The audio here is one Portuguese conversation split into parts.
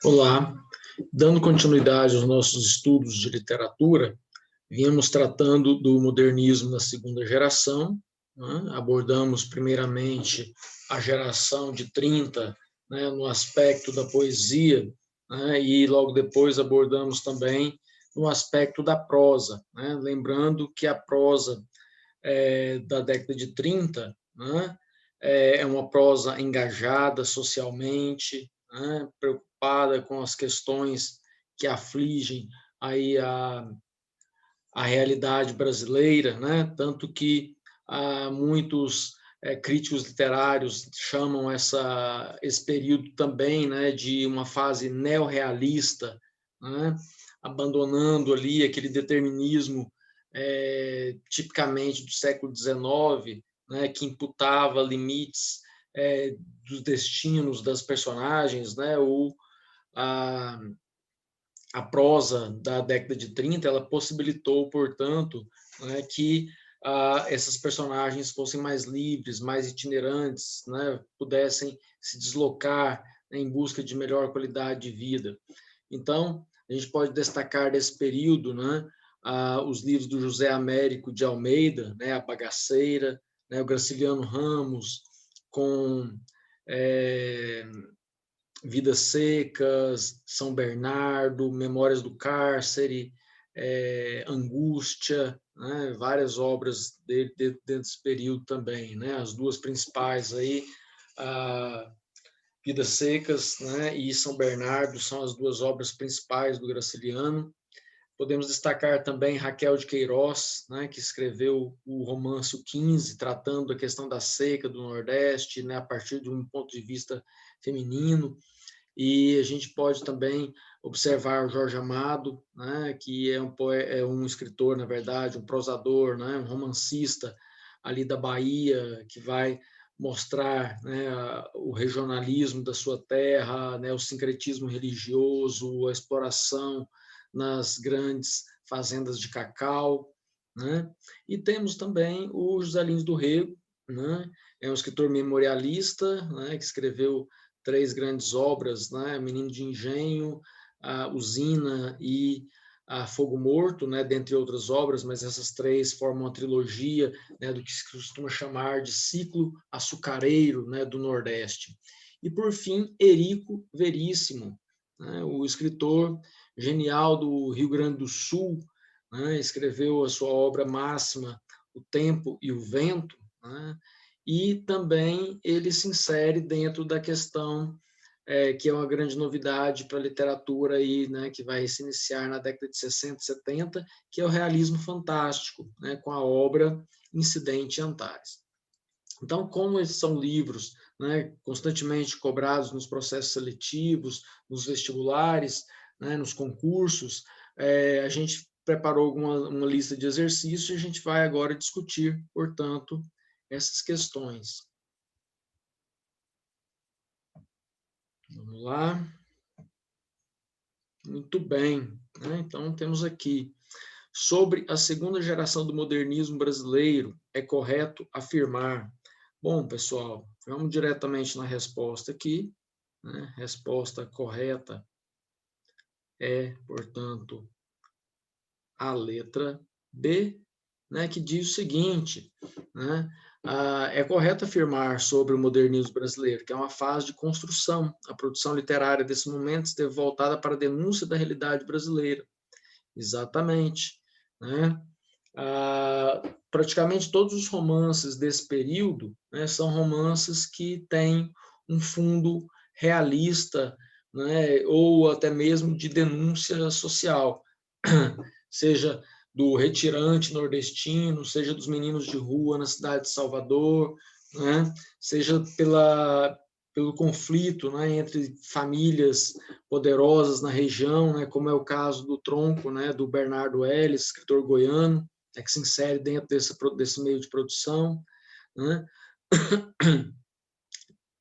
Olá, dando continuidade aos nossos estudos de literatura, viemos tratando do modernismo na segunda geração, né? Abordamos primeiramente a geração de 30, né, no aspecto da poesia, né, e logo depois abordamos também no aspecto da prosa, né, lembrando que a prosa da década de 30, né, é uma prosa engajada socialmente, né, preocupada com as questões que afligem aí a realidade brasileira, né, tanto que muitos críticos literários chamam esse período também, né, de uma fase neorrealista, né, abandonando ali aquele determinismo tipicamente do século XIX, né, que imputava limites dos destinos das personagens, né, ou a, a prosa da década de 30, ela possibilitou, portanto, né, que essas personagens fossem mais livres, mais itinerantes, né, pudessem se deslocar, né, em busca de melhor qualidade de vida. Então, a gente pode destacar desse período, né, os livros do José Américo de Almeida, né, A Bagaceira, né, o Graciliano Ramos, com Vidas Secas, São Bernardo, Memórias do Cárcere, Angústia, né, várias obras dele dentro desse período também, né, as duas principais aí, Vidas Secas, né, e São Bernardo são as duas obras principais do Graciliano. Podemos destacar também Raquel de Queiroz, né, que escreveu o romance O 15, tratando da questão da seca do Nordeste, né, a partir de um ponto de vista feminino. E a gente pode também observar o Jorge Amado, né, que é um escritor, na verdade, um prosador, né, um romancista ali da Bahia, que vai mostrar, né, o regionalismo da sua terra, né, o sincretismo religioso, a exploração nas grandes fazendas de cacau, né? E temos também o José Lins do Rego, né? É um escritor memorialista, né, que escreveu três grandes obras, né? Menino de Engenho, a Usina e a Fogo Morto, né? Dentre outras obras, mas essas três formam uma trilogia, né? Do que se costuma chamar de ciclo açucareiro, né? Do Nordeste. E, por fim, Érico Veríssimo, né? O escritor genial do Rio Grande do Sul, né? Escreveu a sua obra máxima, O Tempo e o Vento, né? E também ele se insere dentro da questão que é uma grande novidade para a literatura aí, né, que vai se iniciar na década de 60 e 70, que é o realismo fantástico, né, com a obra Incidente em Antares. Então, como esses são livros, né, constantemente cobrados nos processos seletivos, nos vestibulares, né, nos concursos, a gente preparou uma lista de exercícios e a gente vai agora discutir, portanto, essas questões. Vamos lá. Muito bem. Né? Então, temos aqui. Sobre a segunda geração do modernismo brasileiro, é correto afirmar. Bom, pessoal, vamos diretamente na resposta aqui. Né? Resposta correta é, portanto, a letra B, né, que diz o seguinte, né, é correto afirmar sobre o modernismo brasileiro que é uma fase de construção. A produção literária desse momento esteve voltada para a denúncia da realidade brasileira. Exatamente. Né? Praticamente todos os romances desse período, né, são romances que têm um fundo realista, né, ou até mesmo de denúncia social, seja do retirante nordestino, seja dos meninos de rua na cidade de Salvador, né, seja pelo conflito, né, entre famílias poderosas na região, né, como é o caso do Tronco, né, do Bernardo Ellis, escritor goiano, que se insere dentro desse meio de produção. Né?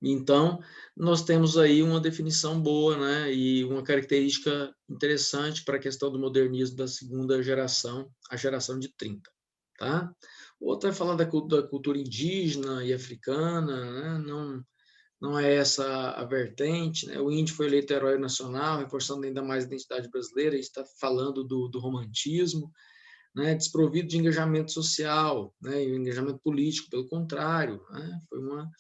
Então, nós temos aí uma definição boa, né, e uma característica interessante para a questão do modernismo da segunda geração, a geração de 30. Tá? O outro vai falar da cultura indígena e africana, né? não é essa a vertente, né? O índio foi eleito herói nacional, reforçando ainda mais a identidade brasileira, a gente está falando do romantismo, né? Desprovido de engajamento social, né? E o engajamento político, pelo contrário, né? Foi uma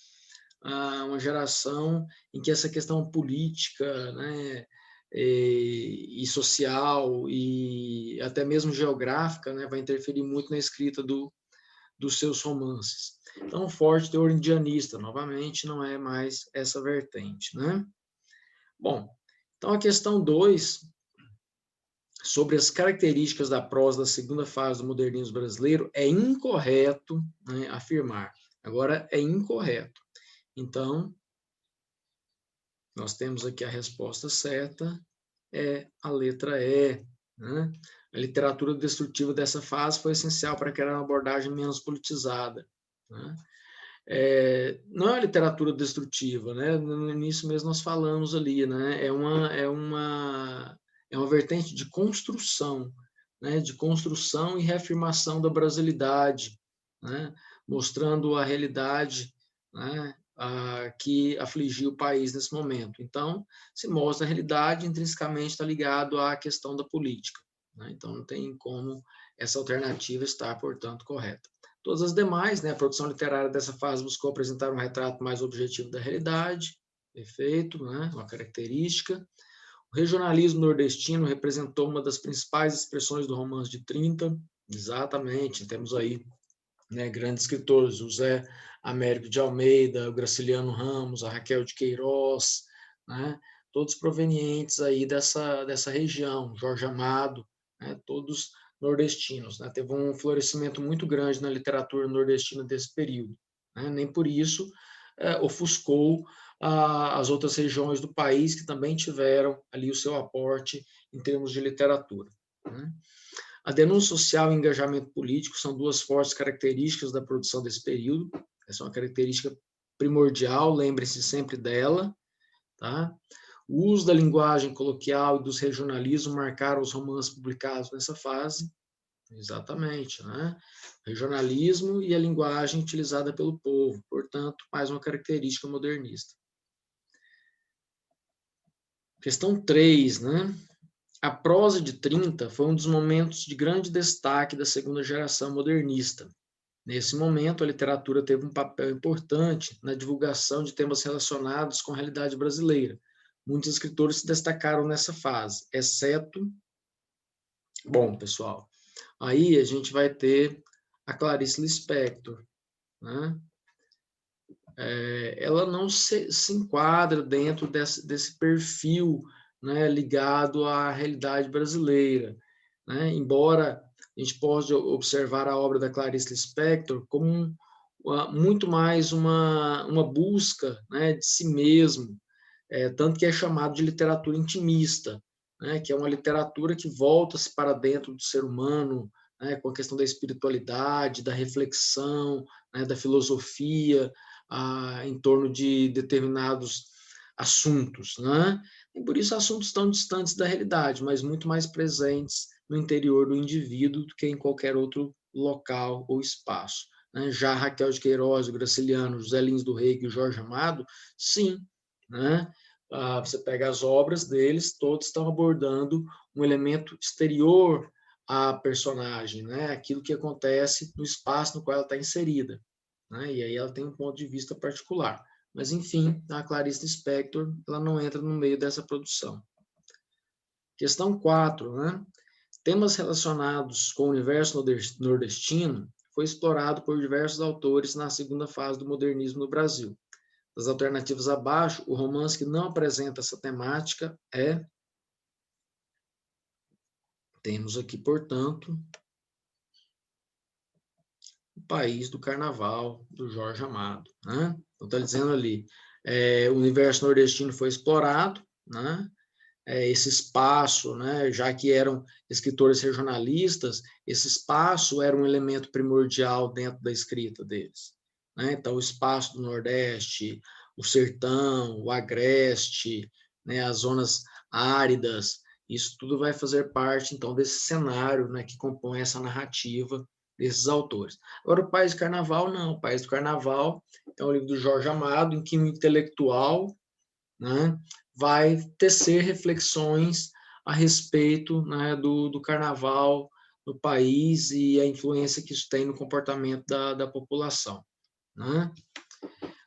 geração em que essa questão política, né, e social e até mesmo geográfica, né, vai interferir muito na escrita dos seus romances. Então, o forte teor indianista, novamente, não é mais essa vertente, né? Bom, então a questão 2, sobre as características da prosa da segunda fase do modernismo brasileiro, é incorreto, né, afirmar. Agora, é incorreto. Então, nós temos aqui a resposta certa, é a letra E. Né? A literatura destrutiva dessa fase foi essencial para criar uma abordagem menos politizada. Né? Não é uma literatura destrutiva, né? No início mesmo nós falamos ali, né? É uma vertente de construção, né? De construção e reafirmação da brasilidade, né? Mostrando a realidade, né? Que afligiu o país nesse momento. Então, se mostra a realidade, intrinsecamente está ligado à questão da política. Né? Então, não tem como essa alternativa estar, portanto, correta. Todas as demais, né, a produção literária dessa fase buscou apresentar um retrato mais objetivo da realidade, perfeito, né, uma característica. O regionalismo nordestino representou uma das principais expressões do romance de 30, exatamente, temos aí, né, grandes escritores, José Américo de Almeida, o Graciliano Ramos, a Raquel de Queiroz, né, todos provenientes aí dessa região, Jorge Amado, né, todos nordestinos. Né, teve um florescimento muito grande na literatura nordestina desse período. Né, nem por isso ofuscou as outras regiões do país que também tiveram ali o seu aporte em termos de literatura. Né. A denúncia social e o engajamento político são duas fortes características da produção desse período. Essa é uma característica primordial, lembre-se sempre dela. Tá? O uso da linguagem coloquial e dos regionalismos marcaram os romances publicados nessa fase. Exatamente, né? Regionalismo e a linguagem utilizada pelo povo, portanto, mais uma característica modernista. Questão 3, né? A prosa de 30 foi um dos momentos de grande destaque da segunda geração modernista. Nesse momento, a literatura teve um papel importante na divulgação de temas relacionados com a realidade brasileira. Muitos escritores se destacaram nessa fase, exceto... Bom, pessoal, aí a gente vai ter a Clarice Lispector. Né? Ela não se enquadra dentro desse perfil, né, ligado à realidade brasileira. Né? Embora a gente possa observar a obra da Clarice Lispector como muito mais uma busca, né, de si mesmo, tanto que é chamado de literatura intimista, né, que é uma literatura que volta-se para dentro do ser humano, né, com a questão da espiritualidade, da reflexão, né, da filosofia, em torno de determinados assuntos. Né? E por isso assuntos tão distantes da realidade, mas muito mais presentes no interior do indivíduo do que em qualquer outro local ou espaço. Né? Já Raquel de Queiroz, o Graciliano, José Lins do Rego e o Jorge Amado, sim, né? Você pega as obras deles, todos estão abordando um elemento exterior à personagem, né? Aquilo que acontece no espaço no qual ela está inserida. Né? E aí ela tem um ponto de vista particular. Mas, enfim, a Clarice Lispector ela não entra no meio dessa produção. Questão 4. Né? Temas relacionados com o universo nordestino foi explorado por diversos autores na segunda fase do modernismo no Brasil. Das alternativas abaixo, o romance que não apresenta essa temática é... Temos aqui, portanto, O País do Carnaval, do Jorge Amado. Né? Então, está dizendo ali, o universo nordestino foi explorado, né? Esse espaço, né? Já que eram escritores regionalistas, esse espaço era um elemento primordial dentro da escrita deles. Né? Então, o espaço do Nordeste, o sertão, o agreste, né? As zonas áridas, isso tudo vai fazer parte, então, desse cenário, né? Que compõe essa narrativa desses autores. Agora, o País do Carnaval, não. O País do Carnaval é um livro do Jorge Amado, em que o intelectual, né, vai tecer reflexões a respeito, né, do carnaval no país e a influência que isso tem no comportamento da população. Né?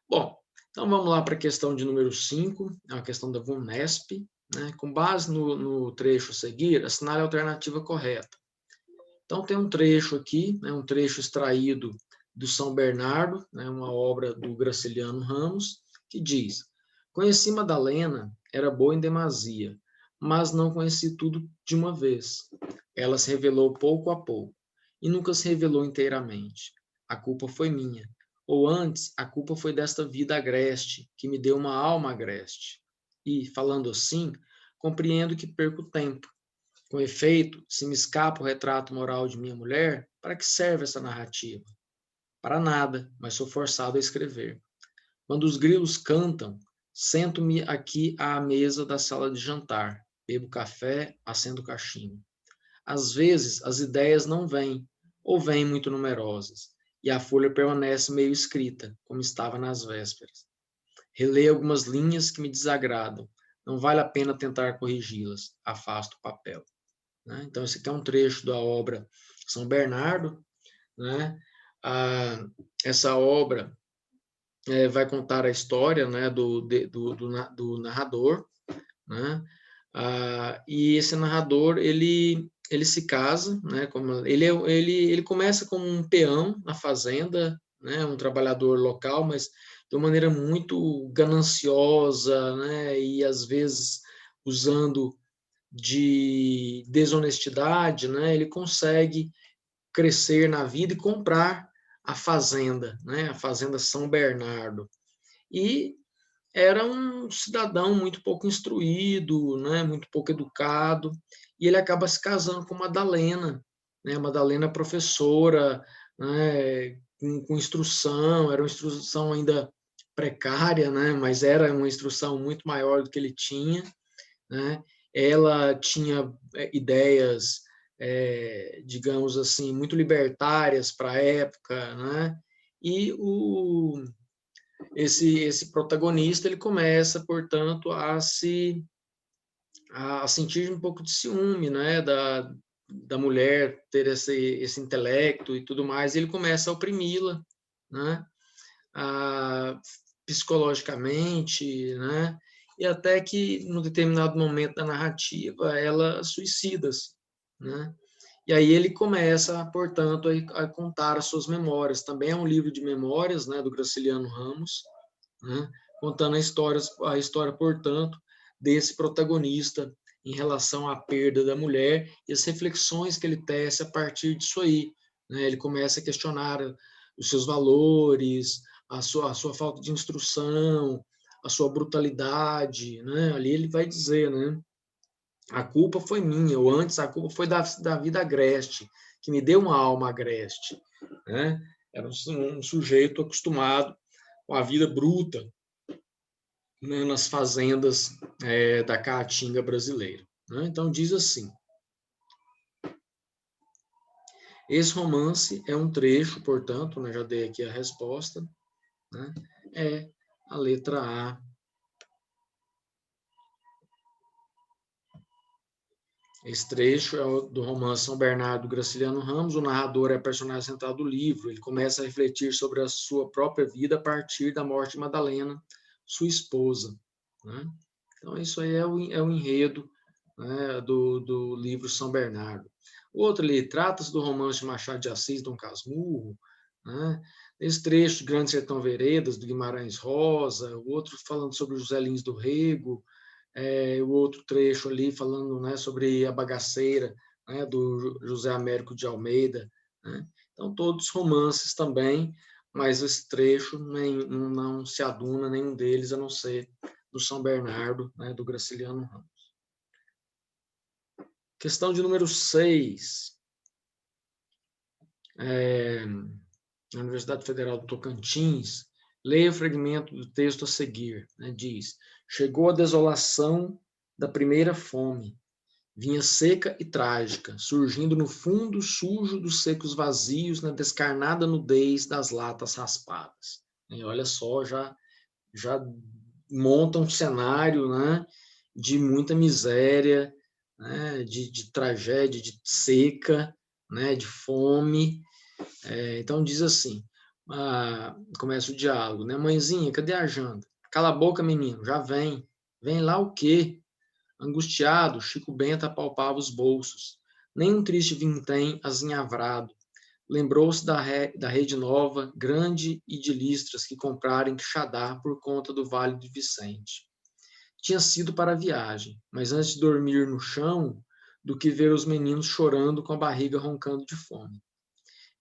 Bom, então vamos lá para a questão de número 5, é a questão da VUNESP. Né? Com base no trecho a seguir, assinale a alternativa correta. Então tem um trecho aqui, né, um trecho extraído do São Bernardo, né, uma obra do Graciliano Ramos, que diz: conheci Madalena, era boa em demasia, mas não conheci tudo de uma vez. Ela se revelou pouco a pouco, e nunca se revelou inteiramente. A culpa foi minha. Ou antes, a culpa foi desta vida agreste, que me deu uma alma agreste. E, falando assim, compreendo que perco tempo. Com efeito, se me escapa o retrato moral de minha mulher, para que serve essa narrativa? Para nada, mas sou forçado a escrever. Quando os grilos cantam, sento-me aqui à mesa da sala de jantar, bebo café, acendo cachimbo. Às vezes, as ideias não vêm, ou vêm muito numerosas, e a folha permanece meio escrita, como estava nas vésperas. Releio algumas linhas que me desagradam. Não vale a pena tentar corrigi-las. Afasto o papel. Né? Então, esse aqui é um trecho da obra São Bernardo. Né? Essa obra vai contar a história, né, do narrador. Né? E esse narrador, ele se casa, né, ele começa como um peão na fazenda, né, um trabalhador local, mas de uma maneira muito gananciosa, né, e às vezes usando de desonestidade, né, ele consegue crescer na vida e comprar a fazenda, né, a fazenda São Bernardo. E era um cidadão muito pouco instruído, né, muito pouco educado, e ele acaba se casando com Madalena, né, Madalena professora, né, com instrução, era uma instrução ainda precária, né, mas era uma instrução muito maior do que ele tinha. Né? Ela tinha ideias, digamos assim, muito libertárias para a época, né? E esse protagonista ele começa, portanto, a sentir um pouco de ciúme, né? Da mulher ter esse intelecto e tudo mais, e ele começa a oprimi-la, né? Psicologicamente, né? E até que, num determinado momento da narrativa, ela suicida-se, né? E aí ele começa, portanto, a contar as suas memórias. Também é um livro de memórias, né, do Graciliano Ramos, né, contando a história, portanto, desse protagonista em relação à perda da mulher e as reflexões que ele tece a partir disso aí. Né? Ele começa a questionar os seus valores, a sua falta de instrução, a sua brutalidade. Né? Ali ele vai dizer, né? A culpa foi minha, ou antes a culpa foi da vida agreste, que me deu uma alma agreste. Né? Era um sujeito acostumado com a vida bruta, né, nas fazendas da Caatinga brasileira. Né? Então, diz assim: esse romance é um trecho, portanto, né, já dei aqui a resposta, né, é a letra A. Esse trecho é do romance São Bernardo, Graciliano Ramos. O narrador é a personagem central do livro. Ele começa a refletir sobre a sua própria vida a partir da morte de Madalena, sua esposa. Né? Então, isso aí é o enredo, né, do livro São Bernardo. O outro ali trata-se do romance de Machado de Assis, Dom Casmurro. Né? Esse trecho, Grande Sertão Veredas, do Guimarães Rosa. O outro falando sobre José Lins do Rego. O outro trecho ali falando, né, sobre a bagaceira, né, do José Américo de Almeida. Né? Então, todos romances também, mas esse trecho não se aduna nenhum deles, a não ser do São Bernardo, né, do Graciliano Ramos. Questão de número 6. Na Universidade Federal do Tocantins, leia o fragmento do texto a seguir. Né, diz: chegou a desolação da primeira fome. vinha seca e trágica, surgindo no fundo sujo dos secos vazios, na descarnada nudez das latas raspadas. E olha só, já monta um cenário, né, de muita miséria, né, de tragédia, de seca, né, de fome. Então diz assim, começa o diálogo, né? Mãezinha, cadê a janta? Cala a boca, menino, já vem. Vem lá o quê? Angustiado, Chico Bento apalpava os bolsos. Nem um triste vintém azinhavrado. Lembrou-se da rede nova, grande e de listras que comprara em Quixadá por conta do Vale do Vicente. Tinha sido para a viagem, mas antes de dormir no chão, do que ver os meninos chorando com a barriga roncando de fome.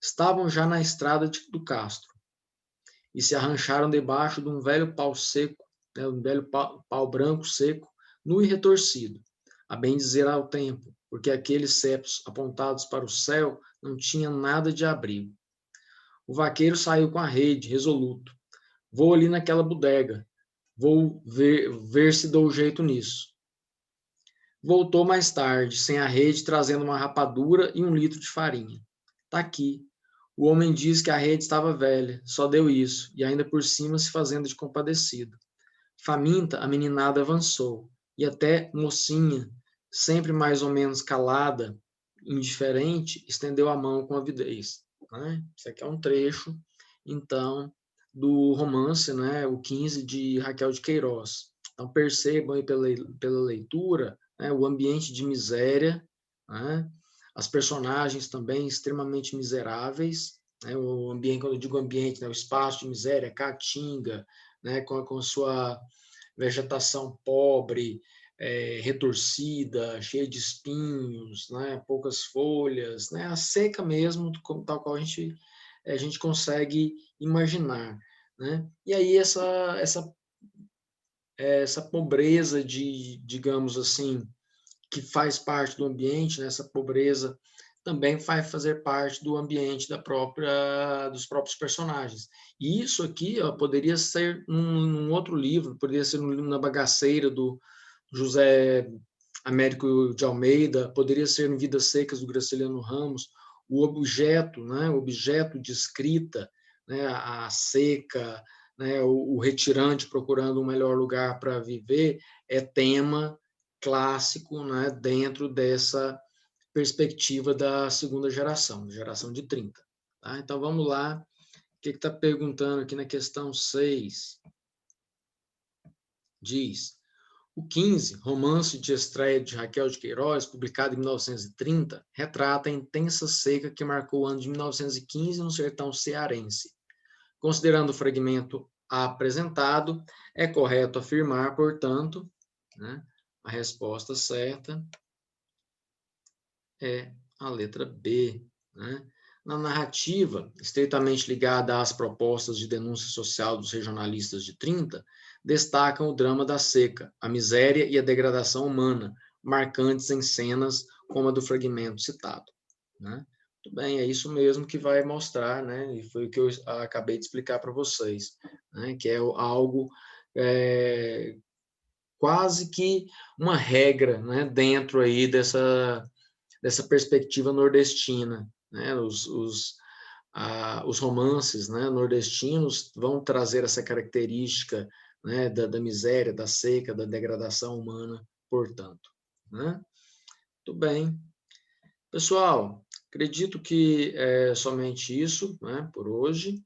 Estavam já na estrada do Castro e se arrancharam debaixo de um velho pau seco, né, um velho pau branco seco, nu e retorcido, a bem dizer ao tempo, porque aqueles cepos apontados para o céu não tinham nada de abrigo. O vaqueiro saiu com a rede, resoluto. Vou ali naquela bodega, vou ver se dou jeito nisso. Voltou mais tarde, sem a rede, trazendo uma rapadura e 1 litro de farinha. Tá aqui. O homem disse que a rede estava velha, só deu isso, e ainda por cima se fazendo de compadecido. Faminta, a meninada avançou, e até mocinha, sempre mais ou menos calada, indiferente, estendeu a mão com avidez. Né? Isso aqui é um trecho, então, do romance, né, o 15, de Raquel de Queiroz. Então, percebam aí pela leitura, né, o ambiente de miséria, né, as personagens também extremamente miseráveis, né, o ambiente, quando eu digo ambiente, né, o espaço de miséria, Caatinga, né, com sua vegetação pobre, retorcida, cheia de espinhos, né, poucas folhas, né, a seca mesmo, tal qual a gente consegue imaginar. Né? E aí essa pobreza digamos assim, que faz parte do ambiente, né, essa pobreza também vai fazer parte do ambiente dos próprios personagens. E isso aqui, ó, poderia ser num outro livro, poderia ser no livro Na Bagaceira, do José Américo de Almeida, poderia ser em Vidas Secas, do Graciliano Ramos, o objeto, né, o objeto de escrita, né, a seca, né, o retirante procurando um melhor lugar para viver, é tema clássico, né, dentro dessa perspectiva da segunda geração de 30. Tá? Então, vamos lá. O que está perguntando aqui na questão 6? Diz, o 15, romance de estreia de Raquel de Queiroz, publicado em 1930, retrata a intensa seca que marcou o ano de 1915 no sertão cearense. Considerando o fragmento apresentado, é correto afirmar, portanto, né, a resposta certa é a letra B. Né? Na narrativa, estreitamente ligada às propostas de denúncia social dos regionalistas de 30, destacam o drama da seca, a miséria e a degradação humana, marcantes em cenas como a do fragmento citado. Né? Muito bem, é isso mesmo que vai mostrar, né? E foi o que eu acabei de explicar para vocês, né? Que é algo quase que uma regra, né? Dentro aí dessa perspectiva nordestina. Né? Os romances, né, nordestinos vão trazer essa característica, né, da miséria, da seca, da degradação humana, portanto. Né? Muito bem. Pessoal, acredito que é somente isso, né, por hoje.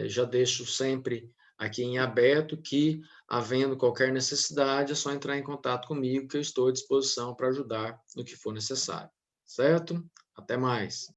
Já deixo sempre aqui em aberto que, havendo qualquer necessidade, é só entrar em contato comigo, que eu estou à disposição para ajudar no que for necessário. Certo? Até mais.